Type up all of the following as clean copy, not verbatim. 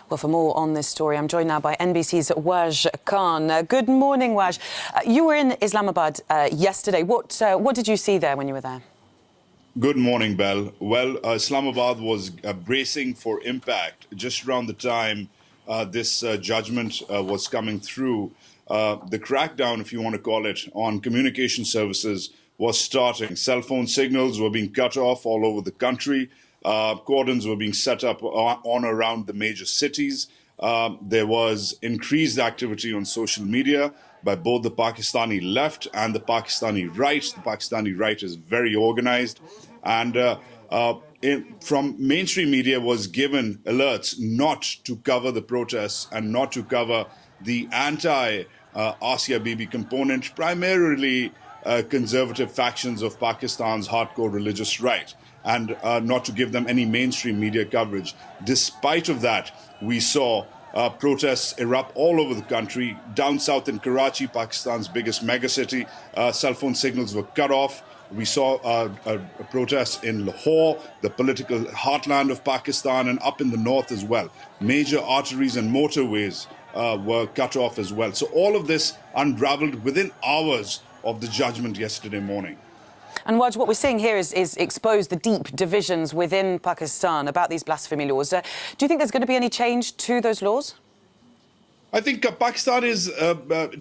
Well, for more on this story, I'm joined now by NBC's Waj Khan. Good morning, Waj. You were in Islamabad yesterday. What did you see there when you were there? Good morning, Belle. Well, Islamabad was bracing for impact just around the time this judgment was coming through. The crackdown, if you want to call it, on communication services was starting. Cell phone signals were being cut off all over the country. Cordons were being set up on around the major cities. There was increased activity on social media by both the Pakistani left and the Pakistani right. The Pakistani right is very organized. And from mainstream media was given alerts not to cover the protests and not to cover the anti-Asia Bibi component, primarily conservative factions of Pakistan's hardcore religious right, and not to give them any mainstream media coverage. Despite of that, we saw protests erupt all over the country. Down south in Karachi, Pakistan's biggest megacity, cell phone signals were cut off. We saw a protest in Lahore, the political heartland of Pakistan, and up in the north as well. Major arteries and motorways were cut off as well. So all of this unraveled within hours of the judgment yesterday morning. And Waj, what we're seeing here is expose the deep divisions within Pakistan about these blasphemy laws. Do you think there's going to be any change to those laws? I think Pakistan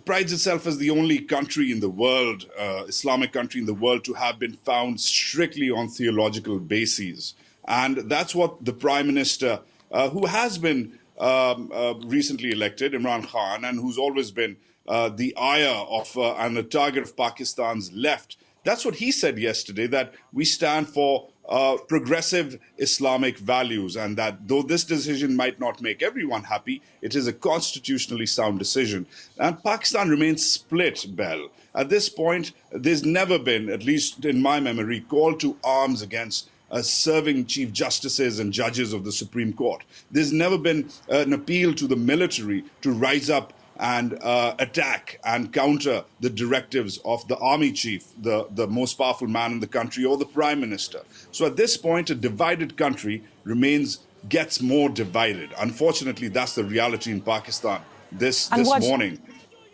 prides itself as the only country in the world, Islamic country in the world, to have been found strictly on theological bases. And that's what the Prime Minister, who has been recently elected, Imran Khan, and who's always been the ire of and the target of Pakistan's left, that's what he said yesterday, that we stand for progressive Islamic values, and that though this decision might not make everyone happy, it is a constitutionally sound decision. And Pakistan remains split, Belle. At this point, there's never been, at least in my memory, call to arms against serving chief justices and judges of the Supreme Court. There's never been an appeal to the military to rise up and attack and counter the directives of the army chief, the most powerful man in the country, or the prime minister. So at this point, a divided country gets more divided. Unfortunately, that's the reality in Pakistan this morning.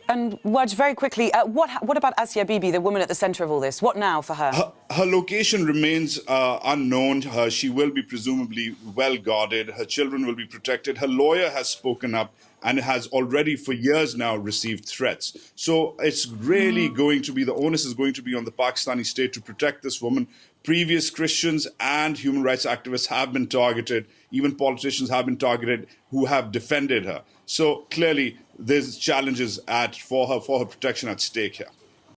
And Waj, very quickly, what about Asia Bibi, the woman at the centre of all this? What now for her? Her location remains unknown. She will be presumably well guarded. Her children will be protected. Her lawyer has spoken up and has already for years now received threats. So it's really going to be, the onus is going to be on the Pakistani state to protect this woman. Previous Christians and human rights activists have been targeted. Even politicians have been targeted who have defended her. So clearly there's challenges for her protection at stake here.